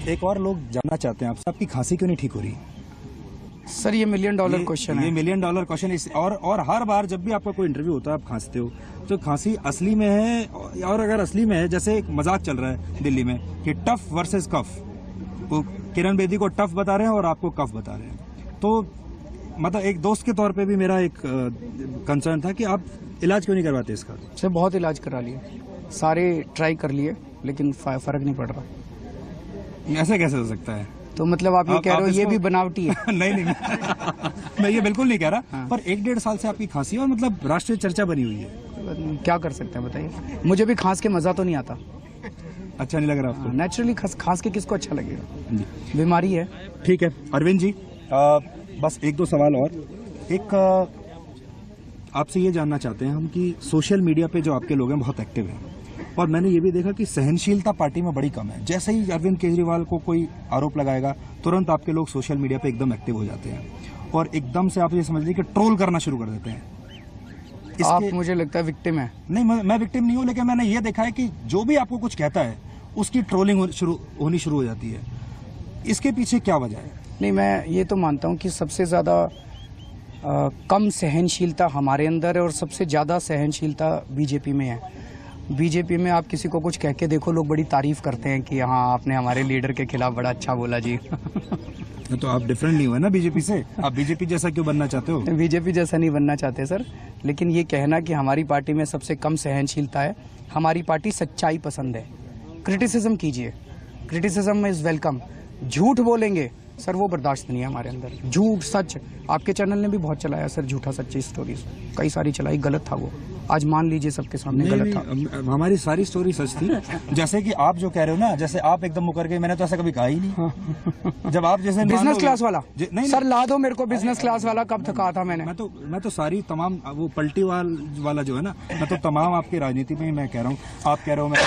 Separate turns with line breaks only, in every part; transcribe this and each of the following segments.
एक और लोग जानना चाहते हैं आपसे, आपकी खांसी क्यों नहीं ठीक हो रही?
सर ये $1 मिलियन क्वेश्चन है।
ये $1 मिलियन क्वेश्चन है। और हर बार जब भी आपका कोई इंटरव्यू होता है आप खांसते हो, तो खांसी असली में है? और अगर असली में है, जैसे एक मजाक चल रहा है दिल्ली में कि टफ वर्सेस कफ, वो किरण बेदी को टफ बता रहे हैं और आपको कफ बता रहे हैं। तो मतलब एक दोस्त के तौर पे भी मेरा एक कंसर्न था कि आप इलाज क्यों नहीं करवाते इसका?
सर बहुत इलाज करा लिए, सारे ट्राई कर लिए, लेकिन फर्क नहीं पड़ रहा।
ऐसे कैसे हो सकता है?
तो मतलब आप ये कह रहे हो ये भी बनावटी है?
नहीं मैं ये बिल्कुल नहीं कह रहा। हाँ। पर 1-1.5 साल से आपकी खांसी और मतलब राष्ट्रीय चर्चा बनी हुई है।
क्या कर सकते हैं बताइए, मुझे भी खांस के मजा तो नहीं आता।
अच्छा नहीं लग रहा आपको?
नेचुरली खांस के किसको अच्छा लगेगा, बीमारी है।
ठीक है अरविंद जी, बस 1-2 सवाल और। एक आपसे ये जानना चाहते हैं हम कि सोशल मीडिया पे जो आपके लोग हैं बहुत एक्टिव हैं, और मैंने ये भी देखा कि सहनशीलता पार्टी में बड़ी कम है। जैसे ही अरविंद केजरीवाल को कोई आरोप लगाएगा, तुरंत आपके लोग सोशल मीडिया पे एकदम एक्टिव हो जाते हैं और एकदम से आप ये समझ लीजिए कि ट्रोल करना शुरू कर देते हैं।
आप मुझे लगता है विक्टिम है।
नहीं, मैं विक्टिम नहीं हूँ, लेकिन मैंने ये देखा है कि जो भी आपको कुछ कहता है उसकी ट्रोलिंग होनी शुरू हो जाती है। इसके पीछे क्या वजह है?
नहीं, मैं ये तो मानता हूँ कि सबसे ज्यादा कम सहनशीलता हमारे अंदर है और सबसे ज्यादा सहनशीलता बीजेपी में है। बीजेपी में आप किसी को कुछ कह के देखो, लोग बड़ी तारीफ करते हैं कि हाँ आपने हमारे लीडर के खिलाफ बड़ा अच्छा बोला जी।
तो आप डिफरेंट नहीं हुए ना बीजेपी से? आप बीजेपी जैसा क्यों बनना चाहते हो?
बीजेपी जैसा नहीं बनना चाहते सर, लेकिन ये कहना कि हमारी पार्टी में सबसे कम सहनशीलता है, हमारी पार्टी सच्चाई पसंद है। क्रिटिसिज्म कीजिए, क्रिटिसिज्म इज वेलकम। झूठ बोलेंगे सर वो बर्दाश्त नहीं है हमारे अंदर। झूठ सच, आपके चैनल ने भी बहुत चलाया सर झूठा सच्ची स्टोरीज, कई सारी चलाई, गलत था वो, आज मान लीजिए सबके सामने गलत था।
हमारी सारी स्टोरी सच थी। जैसे कि आप जो कह रहे हो ना, जैसे आप एकदम मुकर गए, मैंने तो ऐसा कभी कहा ही नहीं। जब आप जैसे
बिजनेस क्लास वाला
नहीं
सर ला दो मेरे को, बिजनेस क्लास वाला कब कहा था मैंने?
मैं तो सारी तमाम वो पलटी वाला जो है ना, मैं तो तमाम आपकी राजनीति में ही मैं कह रहा हूँ। आप कह रहे हो मैं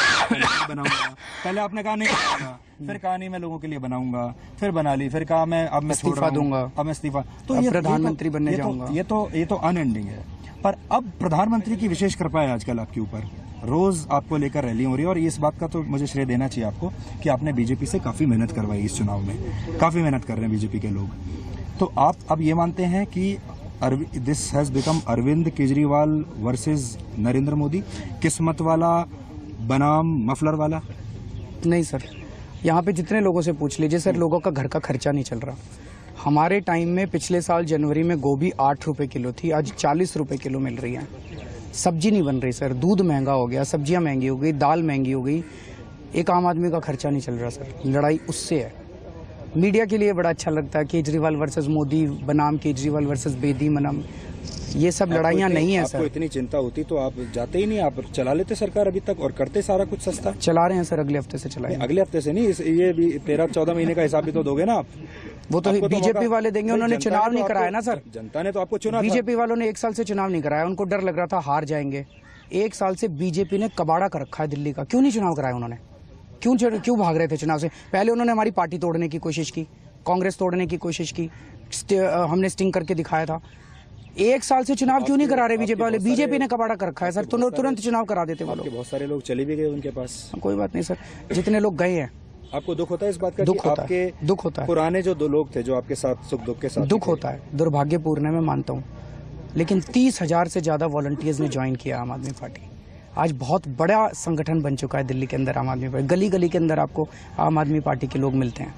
बनाऊंगा, पहले आपने कहा नहीं बनाऊंगा, फिर कहा नहीं मैं लोगों के लिए बनाऊंगा, फिर बना ली, फिर कहा मैं अब मैं
इस्तीफा दूंगा,
अब मैं इस्तीफा। तो ये
प्रधानमंत्री बनने जाऊंगा।
ये तो अनएंडिंग है। पर अब प्रधानमंत्री की विशेष कृपा है आजकल आपके ऊपर, रोज आपको लेकर रैली हो रही है, और इस बात का तो मुझे श्रेय देना चाहिए आपको कि आपने बीजेपी से काफी मेहनत करवाई इस चुनाव में, काफी मेहनत कर रहे हैं बीजेपी के लोग। तो आप अब ये मानते हैं कि this has become Arvind Kejriwal versus Narendra Modi, किस्मत वाला बनाम मफलर वाला?
नहीं सर, यहाँ पे जितने लोगों से पूछ लीजिए सर, लोगों का घर का खर्चा नहीं चल रहा। हमारे टाइम में पिछले साल जनवरी में गोभी 8 रुपए किलो थी, आज 40 रुपए किलो मिल रही है। सब्जी नहीं बन रही सर, दूध महंगा हो गया, सब्जियां महंगी हो गई, दाल महंगी हो गई, एक आम आदमी का खर्चा नहीं चल रहा सर। लड़ाई उससे है। मीडिया के लिए बड़ा अच्छा लगता है केजरीवाल वर्सेस मोदी बनाम केजरीवाल वर्सेस बेदी बनाम, ये सब लड़ाइयाँ नहीं है सर।
आपको इतनी चिंता होती तो आप जाते ही नहीं, आप चला लेते सरकार अभी तक और करते सारा कुछ सस्ता।
चला रहे हैं सर, अगले हफ्ते से चलाएंगे।
अगले हफ्ते से नहीं, ये भी 13-14 महीने का हिसाब भी तो दोगे ना आप?
वो तो बीजेपी वाले देंगे, उन्होंने चुनाव नहीं कराया ना सर।
जनता ने तो आपको चुना।
बीजेपी वालों ने 1 साल से चुनाव नहीं कराया, उनको डर लग रहा था हार जाएंगे। 1 साल से बीजेपी ने कबाड़ा कर रखा है दिल्ली का। क्यों नहीं चुनाव कराया उन्होंने? क्यों भाग रहे थे चुनाव से? पहले उन्होंने हमारी पार्टी तोड़ने की कोशिश की, कांग्रेस तोड़ने की कोशिश की, हमने स्टिंग करके दिखाया था। 1 साल से चुनाव क्यों नहीं करा रहे बीजेपी वाले? बीजेपी ने कबाड़ा कर रखा है सर, तुरंत चुनाव करा देते वो लोग।
बहुत सारे लोग चले भी गए उनके पास।
कोई बात नहीं सर, जितने लोग गए हैं।
आपको दुख होता है इस बात का?
दुख होता है।
पुराने जो 2 लोग थे जो आपके साथ सुख दुख के साथ,
दुख होता है, दुर्भाग्यपूर्ण है, मैं मानता हूँ, लेकिन 30,000 से ज्यादा वॉलंटियर्स ने ज्वाइन किया आम आदमी पार्टी। आज बहुत बड़ा संगठन बन चुका है दिल्ली के अंदर आम आदमी पार्टी। गली गली के अंदर आपको आम आदमी पार्टी के लोग मिलते हैं,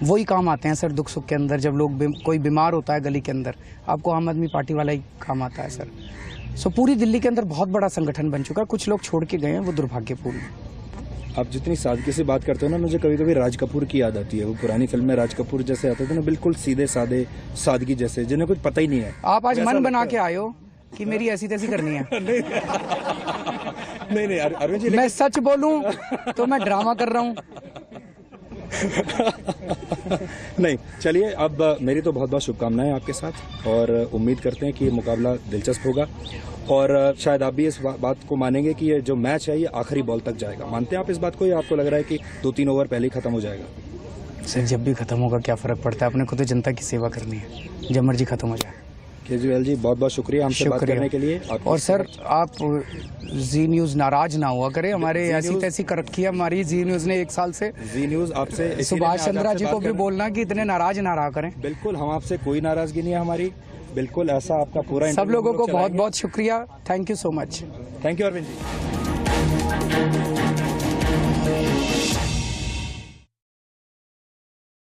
वही काम आते हैं सर दुख सुख के अंदर। जब लोग कोई बीमार होता है गली के अंदर, आपको आम आदमी पार्टी वाला ही काम आता है सर। सो पूरी दिल्ली के अंदर बहुत बड़ा संगठन बन चुका है। कुछ लोग छोड़ के गए हैं, वो दुर्भाग्यपूर्ण है।
आप जितनी सादगी से बात करते हो ना, मुझे कभी कभी राज कपूर की याद आती है। वो पुरानी फिल्म में राज कपूर जैसे आते थे ना, बिल्कुल सीधे सादे, सादगी जैसे, जिन्हें कुछ पता ही नहीं है।
आप आज मन बना के आए हो कि मेरी ऐसी तैसी करनी है?
नहीं अरविंद जी,
मैं सच बोलूं तो मैं ड्रामा कर रहा हूं।
नहीं, चलिए, अब मेरी तो बहुत बहुत शुभकामनाएं आपके साथ, और उम्मीद करते हैं कि ये मुकाबला दिलचस्प होगा, और शायद आप भी इस बात को मानेंगे कि ये जो मैच है ये आखिरी बॉल तक जाएगा। मानते हैं आप इस बात को, या आपको लग रहा है कि 2-3 ओवर पहले ही खत्म हो जाएगा?
सर जब भी खत्म होगा क्या फर्क पड़ता है, अपने को तो जनता की सेवा करनी है, जब मर्जी खत्म हो जाए।
केजरीवाल जी, बहुत बहुत शुक्रिया हमसे बात
शुक्रिया।
करने के लिए।
और सर आप जी न्यूज़ नाराज ना हुआ करे, हमारे ऐसी तैसी कर रखी है हमारी जी न्यूज़ ने 1 साल से।
जी न्यूज़ आपसे इसीलिए
सुभाष
मैं आज
चंद्रा
आपसे
जी
बात
को भी
कर-
बोलना कि इतने नाराज ना रहा करें।
बिल्कुल, हम आपसे कोई नाराजगी नहीं है हमारी, बिल्कुल ऐसा आपका पूरा
सब
इंटरव्यू
लोगों
हम
को
लोग
बहुत
चलाएंगे।
बहुत शुक्रिया, thank you so much.
Thank you Arvind ji.